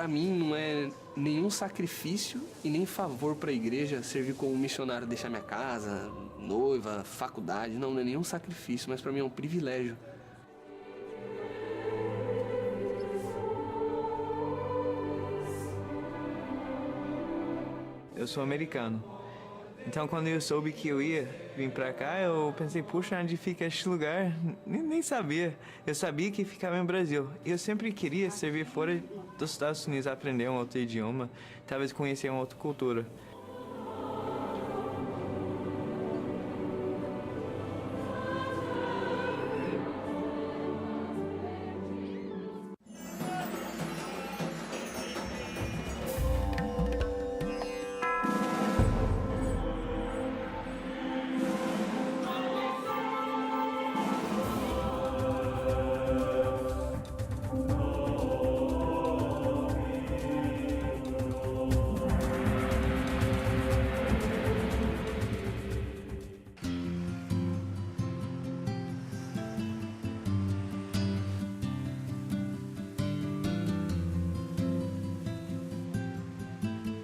para mim não é nenhum sacrifício e nem favor para a igreja servir como missionário, deixar minha casa, noiva, faculdade. Não é nenhum sacrifício, mas para mim é um privilégio. Eu sou americano. Então, quando eu soube que eu ia vir pra cá, eu pensei, puxa, onde fica este lugar? Nem sabia. Eu sabia que ficava no Brasil. E eu sempre queria servir fora dos Estados Unidos, aprender um outro idioma, talvez conhecer uma outra cultura.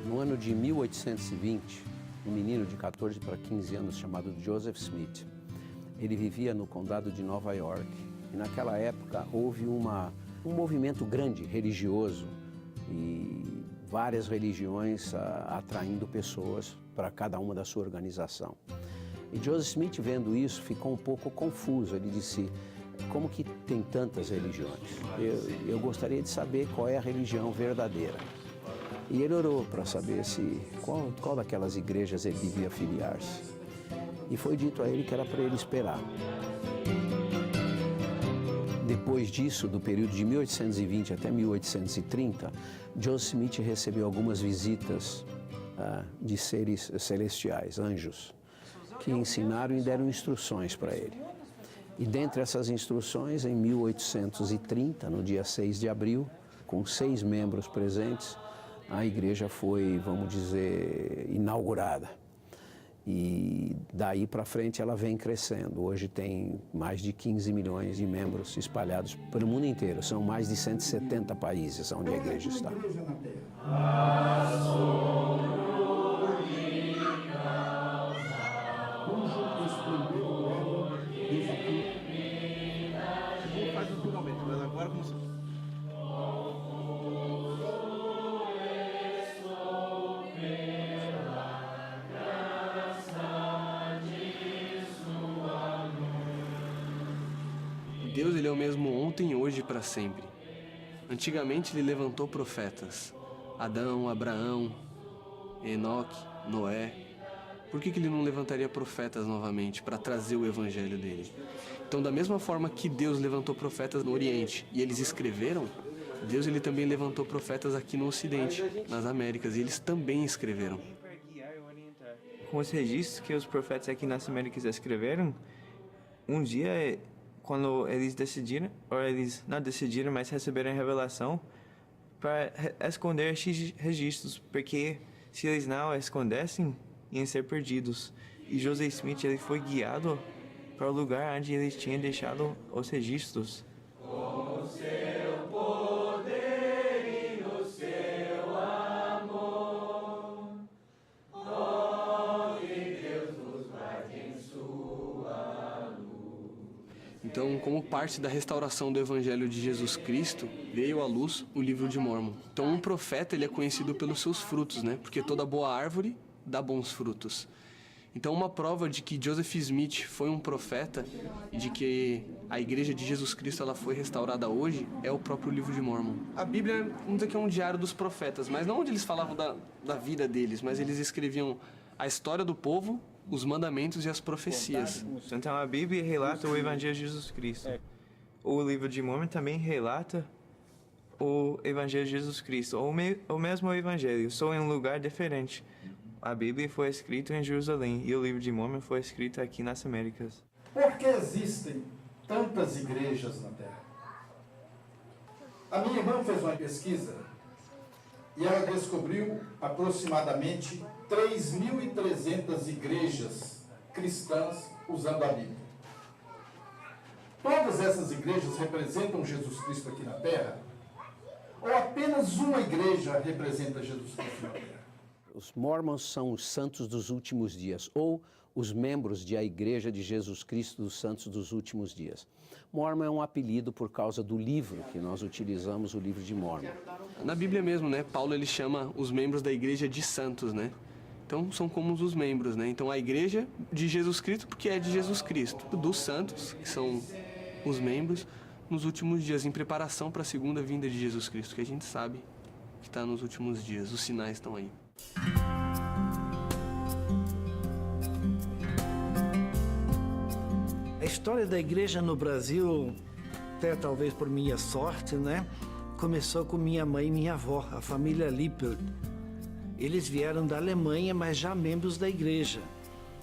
No ano de 1820, um menino de 14 para 15 anos chamado Joseph Smith, ele vivia no condado de Nova York. E naquela época houve um movimento grande religioso e várias religiões atraindo pessoas para cada uma da sua organização. E Joseph Smith, vendo isso, ficou um pouco confuso. Ele disse, como que tem tantas religiões? Eu gostaria de saber qual é a religião verdadeira. E ele orou para saber qual daquelas igrejas ele devia filiar-se. E foi dito a ele que era para ele esperar. Depois disso, do período de 1820 até 1830, Joseph Smith recebeu algumas visitas de seres celestiais, anjos, que ensinaram e deram instruções para ele. E dentre essas instruções, em 1830, no dia 6 de abril, com 6 membros presentes, a igreja foi, vamos dizer, inaugurada. E daí para frente ela vem crescendo. Hoje tem mais de 15 milhões de membros espalhados pelo mundo inteiro. São mais de 170 países onde a igreja está. Deus, ele é o mesmo ontem, hoje e para sempre. Antigamente ele levantou profetas, Adão, Abraão, Enoque, Noé. Por que ele não levantaria profetas novamente para trazer o evangelho dele? Então, da mesma forma que Deus levantou profetas no Oriente e eles escreveram, Deus ele também levantou profetas aqui no Ocidente, nas Américas, e eles também escreveram. Com os registros que os profetas aqui nas Américas escreveram, um dia, quando eles decidiram, ou eles não decidiram, mas receberam a revelação para esconder esses registros, porque se eles não escondessem, iam ser perdidos. E Joseph Smith ele foi guiado para o lugar onde eles tinham deixado os registros. Com o seu poder e o seu amor, oh, que Deus nos guarde em sua luz. Então, como parte da restauração do Evangelho de Jesus Cristo, veio à luz o livro de Mórmon. Então, um profeta ele é conhecido pelos seus frutos, né? Porque toda boa árvore dá bons frutos. Então, uma prova de que Joseph Smith foi um profeta e de que a Igreja de Jesus Cristo ela foi restaurada hoje é o próprio livro de Mórmon. A Bíblia, vamos dizer que é um diário dos profetas, mas não onde eles falavam da vida deles, mas eles escreviam a história do povo, os mandamentos e as profecias. Então, a Bíblia relata o Evangelho de Jesus Cristo. O livro de Mórmon também relata o Evangelho de Jesus Cristo, ou mesmo o Evangelho, só em um lugar diferente. A Bíblia foi escrita em Jerusalém e o livro de Mórmon foi escrito aqui nas Américas. Por que existem tantas igrejas na Terra? A minha irmã fez uma pesquisa e ela descobriu aproximadamente 3.300 igrejas cristãs usando a Bíblia. Todas essas igrejas representam Jesus Cristo aqui na Terra? Ou apenas uma igreja representa Jesus Cristo na terra? Os Mormons são os santos dos últimos dias, ou os membros da Igreja de Jesus Cristo dos Santos dos Últimos Dias. Mormon é um apelido por causa do livro que nós utilizamos, o livro de Mormon. Na Bíblia mesmo, né, Paulo ele chama os membros da igreja de santos, né? Então são como os membros, né? Então a igreja de Jesus Cristo, porque é de Jesus Cristo, dos santos, que são os membros, nos últimos dias, em preparação para a segunda vinda de Jesus Cristo, que a gente sabe que está nos últimos dias, os sinais estão aí. A história da igreja no Brasil, até talvez por minha sorte, né? Começou com minha mãe e minha avó, a família Lippert. Eles vieram da Alemanha, mas já membros da igreja.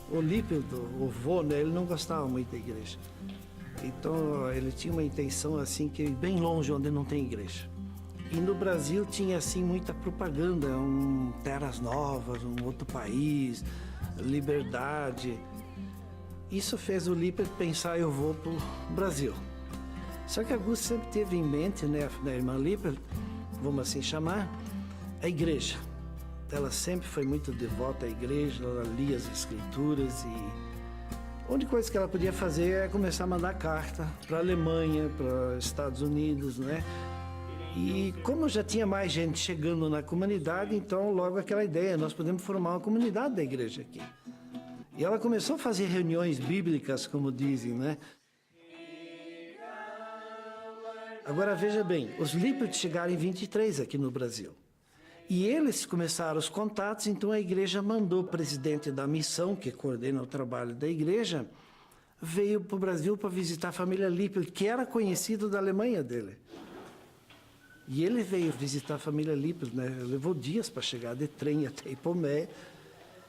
O Lippert, o vô, né, ele não gostava muito da igreja. Então, ele tinha uma intenção assim, que bem longe onde não tem igreja. E no Brasil tinha assim muita propaganda, terras novas, um outro país, liberdade. Isso fez o Lippert pensar, eu vou para o Brasil. Só que Augusto sempre teve em mente, né, a irmã Lippert, vamos assim chamar, a igreja. Ela sempre foi muito devota à igreja, ela lia as escrituras e a única coisa que ela podia fazer é começar a mandar carta para a Alemanha, para os Estados Unidos, né? E como já tinha mais gente chegando na comunidade, então logo aquela ideia, nós podemos formar uma comunidade da igreja aqui. E ela começou a fazer reuniões bíblicas, como dizem, né? Agora veja bem, os Lippert chegaram em 23 aqui no Brasil. E eles começaram os contatos, então a igreja mandou o presidente da missão, que coordena o trabalho da igreja, veio para o Brasil para visitar a família Lippert, que era conhecido da Alemanha dele. E ele veio visitar a família Lippert, né? Levou dias para chegar de trem até Ipomé.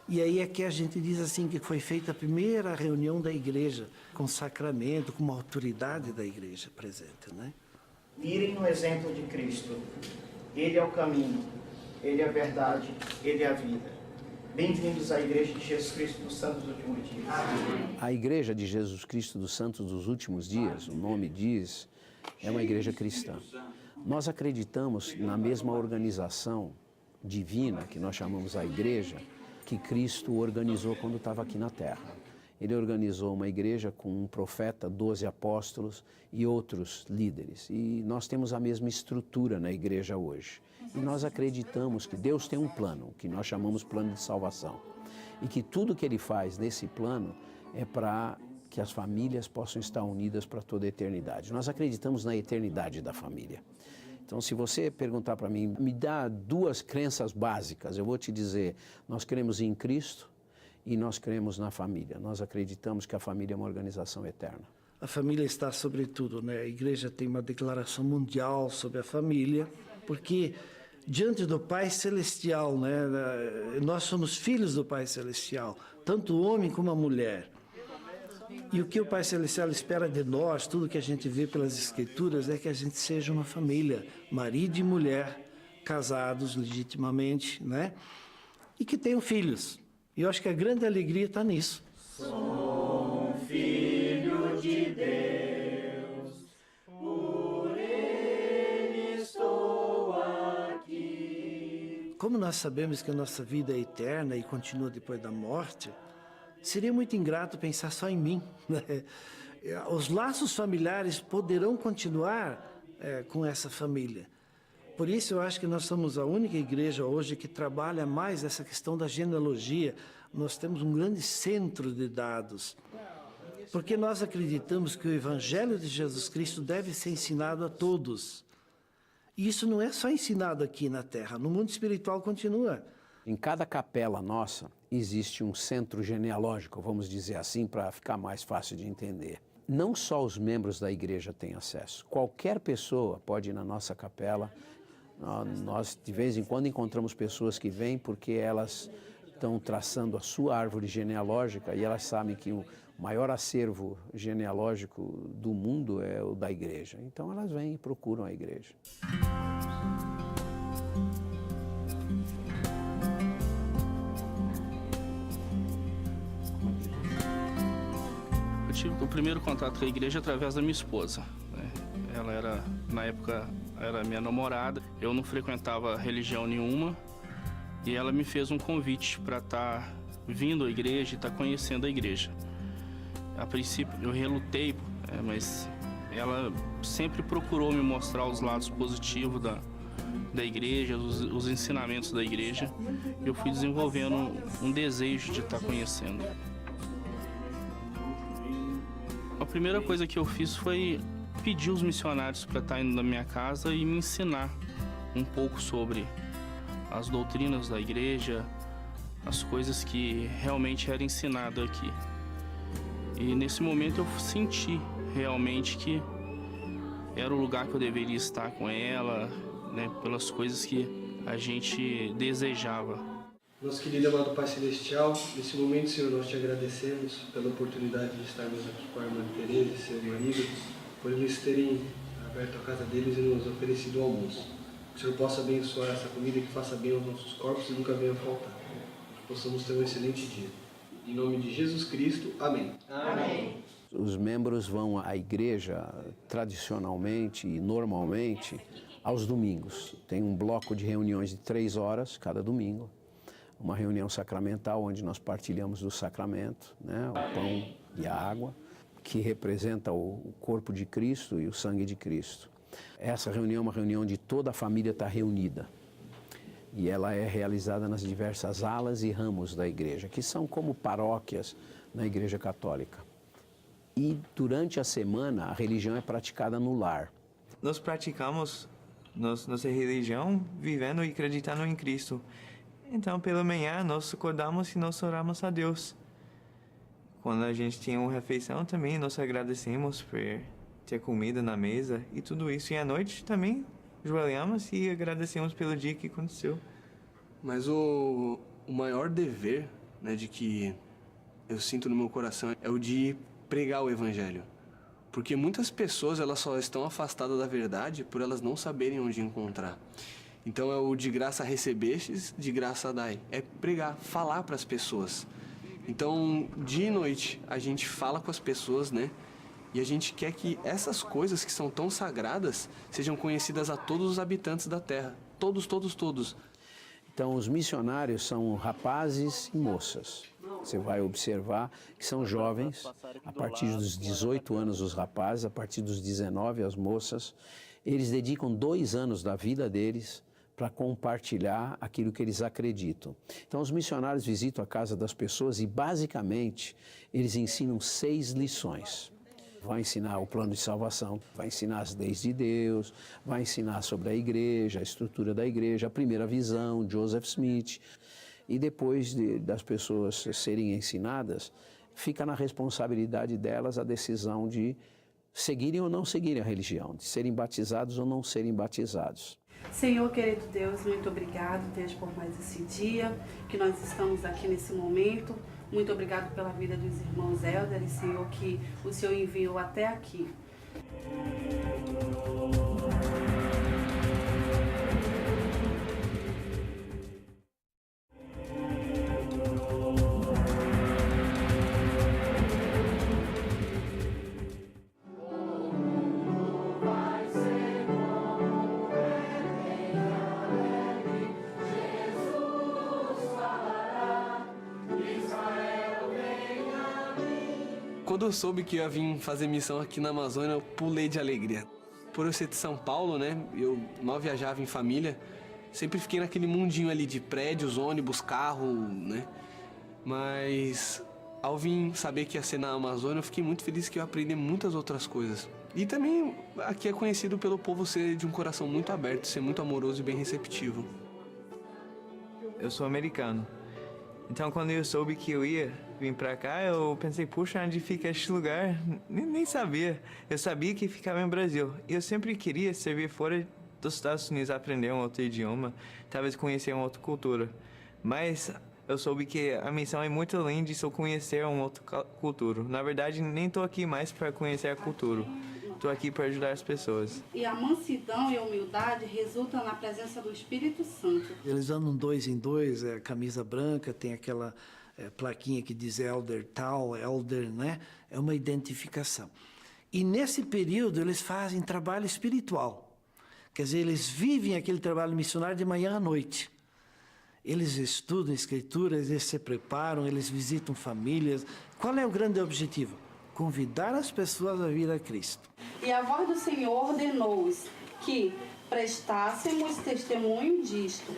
E aí é que a gente diz assim que foi feita a primeira reunião da igreja, com sacramento, com uma autoridade da igreja presente, né? Irem no exemplo de Cristo. Ele é o caminho, Ele é a verdade, Ele é a vida. Bem-vindos à Igreja de Jesus Cristo dos Santos dos Últimos Dias. A Igreja de Jesus Cristo dos Santos dos Últimos Dias, o nome diz, é uma igreja cristã. Nós acreditamos na mesma organização divina, que nós chamamos a igreja, que Cristo organizou quando estava aqui na Terra. Ele organizou uma igreja com um profeta, 12 apóstolos e outros líderes. E nós temos a mesma estrutura na igreja hoje. E nós acreditamos que Deus tem um plano, que nós chamamos plano de salvação. E que tudo que Ele faz nesse plano é para que as famílias possam estar unidas para toda a eternidade. Nós acreditamos na eternidade da família. Então, se você perguntar para mim, me dá duas crenças básicas, eu vou te dizer, nós cremos em Cristo e nós cremos na família. Nós acreditamos que a família é uma organização eterna. A família está sobre tudo, né? A igreja tem uma declaração mundial sobre a família, porque diante do Pai Celestial, né? Nós somos filhos do Pai Celestial, tanto o homem como a mulher. E o que o Pai Celestial espera de nós, tudo que a gente vê pelas Escrituras, é que a gente seja uma família, marido e mulher, casados legitimamente, né? E que tenham filhos. E eu acho que a grande alegria está nisso. Sou um filho de Deus, por Ele estou aqui. Como nós sabemos que a nossa vida é eterna e continua depois da morte, seria muito ingrato pensar só em mim, né? Os laços familiares poderão continuar com essa família. Por isso eu acho que nós somos a única igreja hoje que trabalha mais essa questão da genealogia. Nós temos um grande centro de dados, porque nós acreditamos que o Evangelho de Jesus Cristo deve ser ensinado a todos. E isso não é só ensinado aqui na Terra, no mundo espiritual continua. Em cada capela nossa existe um centro genealógico, vamos dizer assim, para ficar mais fácil de entender. Não só os membros da igreja têm acesso. Qualquer pessoa pode ir na nossa capela. Nós, de vez em quando, encontramos pessoas que vêm porque elas estão traçando a sua árvore genealógica e elas sabem que o maior acervo genealógico do mundo é o da igreja. Então elas vêm e procuram a igreja. Eu tive o primeiro contato com a igreja através da minha esposa, né? Ela era, na época, era minha namorada. Eu não frequentava religião nenhuma e ela me fez um convite para estar vindo à igreja e estar conhecendo a igreja. A princípio eu relutei, mas ela sempre procurou me mostrar os lados positivos da igreja, os ensinamentos da igreja. Eu fui desenvolvendo um desejo de estar conhecendo. A primeira coisa que eu fiz foi pedir os missionários para estar indo na minha casa e me ensinar um pouco sobre as doutrinas da igreja, as coisas que realmente era ensinado aqui. E nesse momento eu senti realmente que era o lugar que eu deveria estar com ela, né, pelas coisas que a gente desejava. Nosso querido amado Pai Celestial, nesse momento, Senhor, nós te agradecemos pela oportunidade de estarmos aqui com a irmã Tereza e seu marido, por eles terem aberto a casa deles e nos oferecido o almoço. Que o Senhor possa abençoar essa comida, que faça bem aos nossos corpos e nunca venha faltar. Que possamos ter um excelente dia. Em nome de Jesus Cristo, amém. Amém. Os membros vão à igreja tradicionalmente e normalmente aos domingos. Tem um bloco de reuniões de 3 horas cada domingo. Uma reunião sacramental onde nós partilhamos do sacramento, né, o pão e a água, que representa o corpo de Cristo e o sangue de Cristo. Essa reunião é uma reunião onde toda a família está reunida. E ela é realizada nas diversas alas e ramos da igreja, que são como paróquias na Igreja Católica. E durante a semana, a religião é praticada no lar. Nós praticamos nossa religião vivendo e acreditando em Cristo. Então, pela manhã, nós acordamos e nós oramos a Deus. Quando a gente tinha uma refeição também, nós agradecemos por ter comida na mesa e tudo isso. E à noite também joelhamos e agradecemos pelo dia que aconteceu. Mas o maior dever, né, de que eu sinto no meu coração é o de pregar o Evangelho. Porque muitas pessoas elas só estão afastadas da verdade por elas não saberem onde encontrar. Então é o de graça recebestes, de graça dai. É pregar, falar para as pessoas. Então, dia e noite, a gente fala com as pessoas, né? E a gente quer que essas coisas que são tão sagradas sejam conhecidas a todos os habitantes da terra. Todos, todos, todos. Então, os missionários são rapazes e moças. Você vai observar que são jovens, a partir dos 18 anos os rapazes, a partir dos 19 as moças. Eles dedicam 2 anos da vida deles para compartilhar aquilo que eles acreditam. Então, os missionários visitam a casa das pessoas e, basicamente, eles ensinam 6 lições. Vai ensinar o plano de salvação, vai ensinar as leis de Deus, vai ensinar sobre a igreja, a estrutura da igreja, a primeira visão, Joseph Smith. E depois das pessoas serem ensinadas, fica na responsabilidade delas a decisão de seguirem ou não seguirem a religião, de serem batizados ou não serem batizados. Senhor, querido Deus, muito obrigado, Deus, por mais esse dia que nós estamos aqui nesse momento. Muito obrigado pela vida dos irmãos Hélder, Senhor, que o Senhor enviou até aqui. Quando eu soube que eu ia vir fazer missão aqui na Amazônia, eu pulei de alegria. Por eu ser de São Paulo, né, eu mal viajava em família, sempre fiquei naquele mundinho ali de prédios, ônibus, carro, né. Mas ao vir saber que ia ser na Amazônia, eu fiquei muito feliz que eu ia aprender muitas outras coisas. E também aqui é conhecido pelo povo ser de um coração muito aberto, ser muito amoroso e bem receptivo. Eu sou americano. Então, quando eu soube que eu ia vir pra cá, eu pensei, puxa, onde fica este lugar? Nem sabia. Eu sabia que ficava em Brasil. E eu sempre queria servir fora dos Estados Unidos, aprender um outro idioma, talvez conhecer uma outra cultura. Mas eu soube que a missão é muito além de só conhecer uma outra cultura. Na verdade, nem estou aqui mais para conhecer a cultura. Estou aqui para ajudar as pessoas. E a mansidão e a humildade resultam na presença do Espírito Santo. Eles andam 2 em 2, camisa branca, tem aquela plaquinha que diz Elder tal, Elder, né? É uma identificação. E nesse período eles fazem trabalho espiritual. Quer dizer, eles vivem aquele trabalho missionário de manhã à noite. Eles estudam escrituras, eles se preparam, eles visitam famílias. Qual é o grande objetivo? Convidar as pessoas a vir a Cristo. E a voz do Senhor ordenou-os que prestássemos testemunho disto.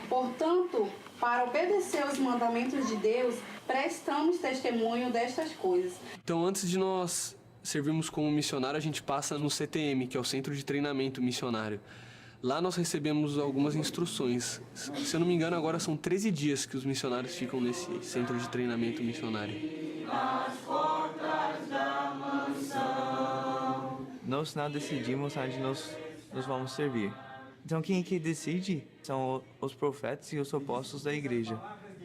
Portanto, para obedecer aos mandamentos de Deus, prestamos testemunho destas coisas. Então, antes de nós servirmos como missionário, a gente passa no CTM, que é o Centro de Treinamento Missionário. Lá nós recebemos algumas instruções. Se eu não me engano, agora são 13 dias que os missionários ficam nesse Centro de Treinamento Missionário. Nas portas da mansão. Nós não decidimos onde nós vamos servir. Então quem que decide são os profetas e os apóstolos da igreja.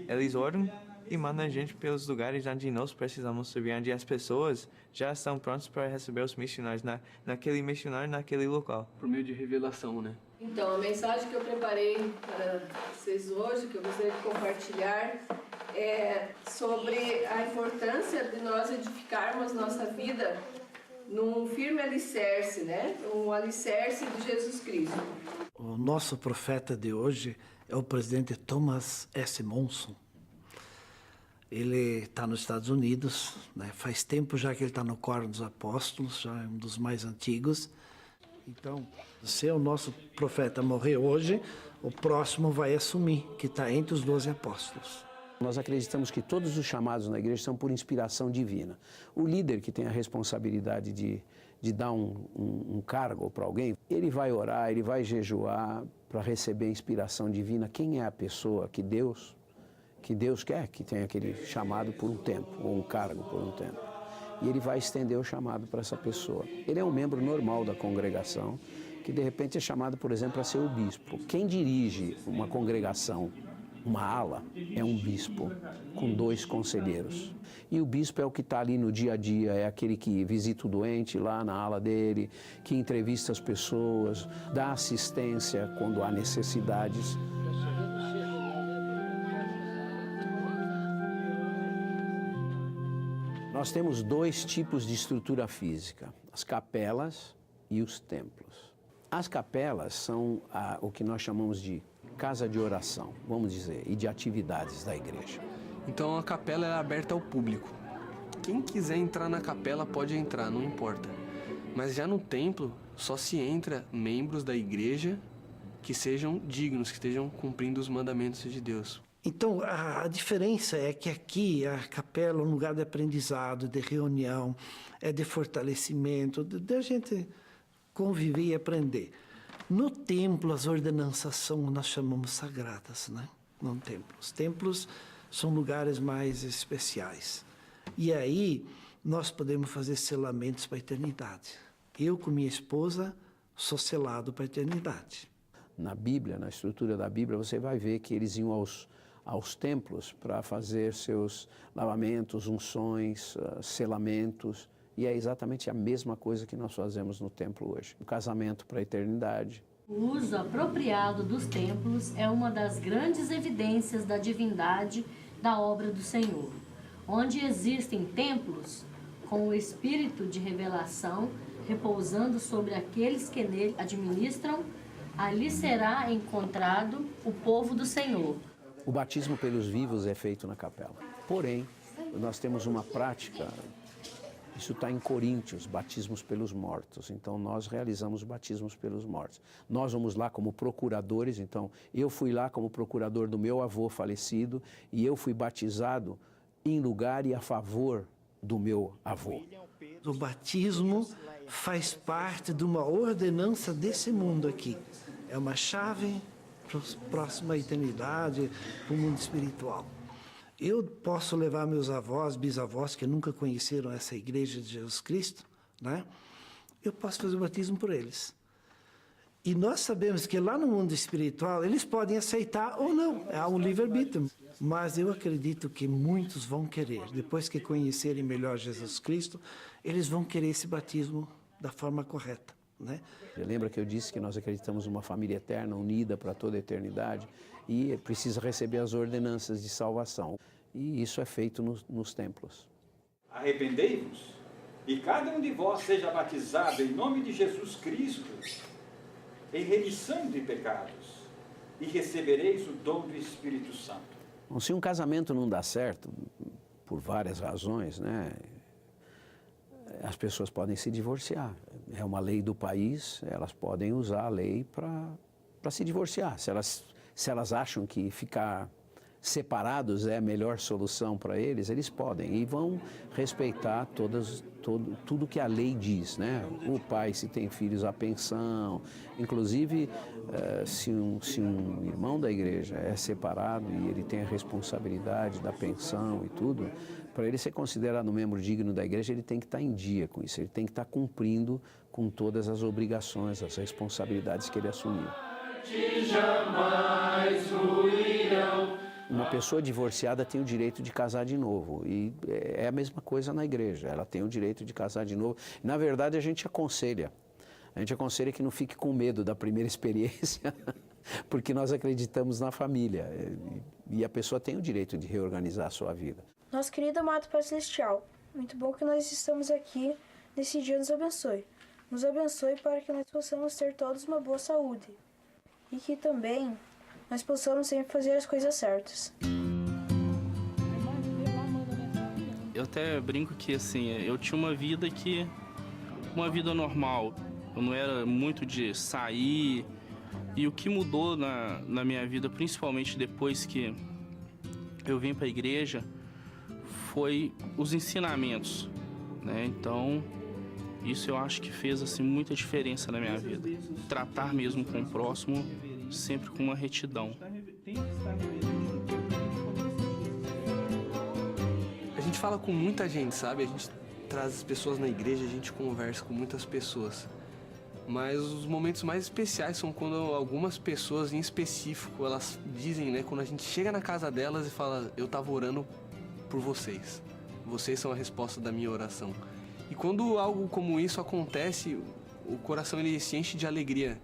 Eles oram e mandam a gente pelos lugares onde nós precisamos servir, onde as pessoas já estão prontas para receber os missionários, naquele missionário, naquele local. Por meio de revelação, né? Então, a mensagem que eu preparei para vocês hoje, que eu gostaria de compartilhar, é sobre a importância de nós edificarmos nossa vida num firme alicerce, né? Um alicerce de Jesus Cristo. O nosso profeta de hoje é o presidente Thomas S. Monson. Ele está nos Estados Unidos, né? Faz tempo já que ele está no Quórum dos Apóstolos, já é um dos mais antigos. Então, se o nosso profeta morrer hoje, o próximo vai assumir, que está entre os 12 apóstolos. Nós acreditamos que todos os chamados na igreja são por inspiração divina. O líder que tem a responsabilidade de dar um cargo para alguém, ele vai orar, ele vai jejuar para receber inspiração divina. Quem é a pessoa que Deus quer que tenha aquele chamado por um tempo, ou um cargo por um tempo? E ele vai estender o chamado para essa pessoa. Ele é um membro normal da congregação, que de repente é chamado, por exemplo, a ser o bispo. Quem dirige uma congregação, uma ala, é um bispo com 2 conselheiros. E o bispo é o que está ali no dia a dia, é aquele que visita o doente lá na ala dele, que entrevista as pessoas, dá assistência quando há necessidades. Nós temos 2 tipos de estrutura física, as capelas e os templos. As capelas são o que nós chamamos de casa de oração, vamos dizer, e de atividades da igreja. Então a capela é aberta ao público. Quem quiser entrar na capela pode entrar, não importa. Mas já no templo só se entra membros da igreja que sejam dignos, que estejam cumprindo os mandamentos de Deus. Então, a diferença é que aqui a capela é um lugar de aprendizado, de reunião, é de fortalecimento, de a gente conviver e aprender. No templo, as ordenanças são, nós chamamos sagradas, né? No templo. Os templos são lugares mais especiais. E aí, nós podemos fazer selamentos para a eternidade. Eu, com minha esposa, sou selado para a eternidade. Na Bíblia, na estrutura da Bíblia, você vai ver que eles iam aos templos para fazer seus lavamentos, unções, selamentos. E é exatamente a mesma coisa que nós fazemos no templo hoje. O casamento para a eternidade. O uso apropriado dos templos é uma das grandes evidências da divindade da obra do Senhor. Onde existem templos com o espírito de revelação repousando sobre aqueles que nele administram, ali será encontrado o povo do Senhor. O batismo pelos vivos é feito na capela. Porém, nós temos uma prática, isso está em Coríntios, batismos pelos mortos. Então, nós realizamos batismos pelos mortos. Nós vamos lá como procuradores, então, eu fui lá como procurador do meu avô falecido e eu fui batizado em lugar e a favor do meu avô. O batismo faz parte de uma ordenança desse mundo aqui. É uma chave para a próxima eternidade, para o mundo espiritual. Eu posso levar meus avós, bisavós, que nunca conheceram essa igreja de Jesus Cristo, né? Eu posso fazer o batismo por eles. E nós sabemos que lá no mundo espiritual, eles podem aceitar ou não, há um livre-arbítrio. Mas eu acredito que muitos vão querer, depois que conhecerem melhor Jesus Cristo, eles vão querer esse batismo da forma correta, né? Lembra que eu disse que nós acreditamos numa família eterna, unida para toda a eternidade, e precisa receber as ordenanças de salvação. E isso é feito nos templos. Arrependei-vos, e cada um de vós seja batizado em nome de Jesus Cristo, em remissão de pecados, e recebereis o dom do Espírito Santo. Bom, se um casamento não dá certo, por várias razões, né, as pessoas podem se divorciar. É uma lei do país, elas podem usar a lei para se divorciar. Se elas acham que ficar separados é a melhor solução para eles, eles podem e vão respeitar tudo que a lei diz, né? O pai, se tem filhos, a pensão. Inclusive, se um irmão da igreja é separado e ele tem a responsabilidade da pensão e tudo, para ele ser considerado um membro digno da igreja, ele tem que estar em dia com isso, ele tem que estar cumprindo com todas as obrigações, as responsabilidades que ele assumiu. Uma pessoa divorciada tem o direito de casar de novo e é a mesma coisa na igreja, ela tem o direito de casar de novo. Na verdade, a gente aconselha que não fique com medo da primeira experiência, porque nós acreditamos na família e a pessoa tem o direito de reorganizar a sua vida. Nosso querido amado Pai Celestial, muito bom que nós estamos aqui nesse dia, nos abençoe. Nos abençoe para que nós possamos ter todos uma boa saúde e que também nós possamos sempre fazer as coisas certas. Eu até brinco que, assim, eu tinha uma vida normal. Eu não era muito de sair. E o que mudou na minha vida, principalmente depois que eu vim para a igreja, foi os ensinamentos, né? Então, isso eu acho que fez, assim, muita diferença na minha vida. Tratar mesmo com o próximo sempre com uma retidão. A gente fala com muita gente, sabe? A gente traz as pessoas na igreja, a gente conversa com muitas pessoas. Mas os momentos mais especiais são quando algumas pessoas em específico, elas dizem, né? Quando a gente chega na casa delas e fala, eu tava orando por vocês. Vocês são a resposta da minha oração. E quando algo como isso acontece, o coração ele se enche de alegria.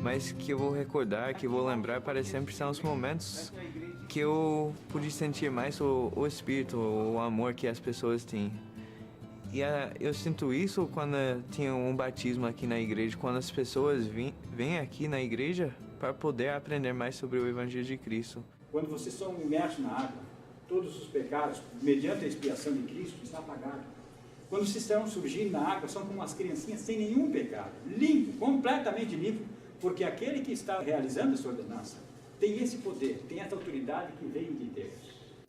Mas que eu vou recordar, que eu vou lembrar para sempre são os momentos que eu pude sentir mais o espírito, o amor que as pessoas têm. E eu sinto isso quando tinha um batismo aqui na igreja, quando as pessoas vêm aqui na igreja para poder aprender mais sobre o Evangelho de Cristo. Quando vocês são imersos na água, todos os pecados, mediante a expiação de Cristo, está apagado. Quando vocês estão surgindo na água, são como as criancinhas sem nenhum pecado, limpo, completamente limpo, porque aquele que está realizando essa ordenança tem esse poder, tem essa autoridade que vem de Deus.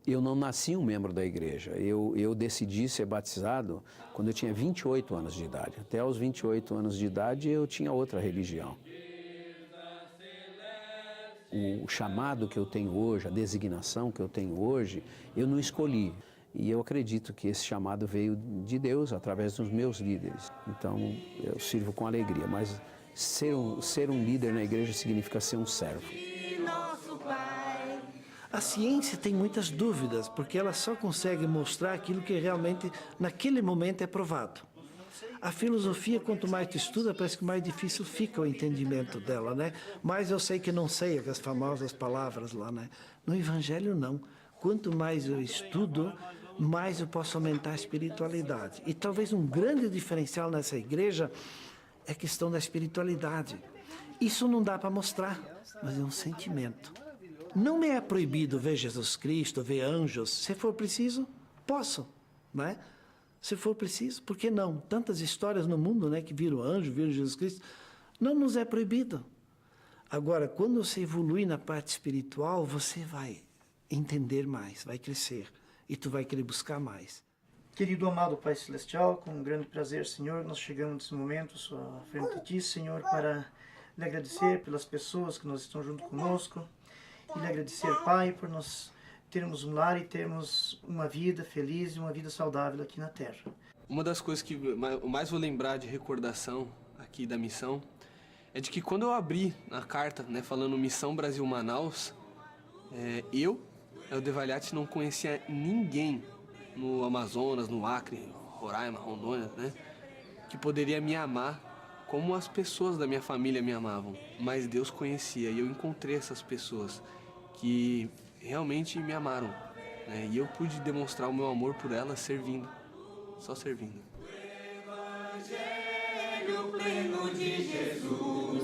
Eu não nasci um membro da igreja, eu decidi ser batizado quando eu tinha 28 anos de idade. Até aos 28 anos de idade eu tinha outra religião. O chamado que eu tenho hoje, a designação que eu tenho hoje, eu não escolhi. E eu acredito que esse chamado veio de Deus através dos meus líderes. Então eu sirvo com alegria, mas ser um líder na igreja significa ser um servo. A ciência tem muitas dúvidas, porque ela só consegue mostrar aquilo que realmente, naquele momento, é provado. A filosofia, quanto mais tu estuda, parece que mais difícil fica o entendimento dela, né? Mas eu sei que não sei as famosas palavras lá, né? No Evangelho, não. Quanto mais eu estudo, mais eu posso aumentar a espiritualidade. E talvez um grande diferencial nessa igreja é a questão da espiritualidade. Isso não dá para mostrar, mas é um sentimento. Não me é proibido ver Jesus Cristo, ver anjos. Se for preciso, posso, né? Se for preciso, por que não? Tantas histórias no mundo, né, que viram anjo, viram Jesus Cristo. Não nos é proibido. Agora, quando você evolui na parte espiritual, você vai entender mais, vai crescer. E tu vai querer buscar mais. Querido amado Pai Celestial, com um grande prazer, Senhor, nós chegamos nesse momento à frente de Ti, Senhor, para lhe agradecer pelas pessoas que nós estão junto conosco. E lhe agradecer, Pai, por nós termos um lar e termos uma vida feliz e uma vida saudável aqui na Terra. Uma das coisas que eu mais vou lembrar de recordação aqui da missão é de que quando eu abri a carta, né, falando Missão Brasil Manaus, eu, Helder Valiati, não conhecia ninguém no Amazonas, no Acre, Roraima, Rondônia, né, que poderia me amar como as pessoas da minha família me amavam. Mas Deus conhecia e eu encontrei essas pessoas que realmente me amaram, né? E eu pude demonstrar o meu amor por elas servindo, só servindo. O Evangelho Evangelho pleno de Jesus.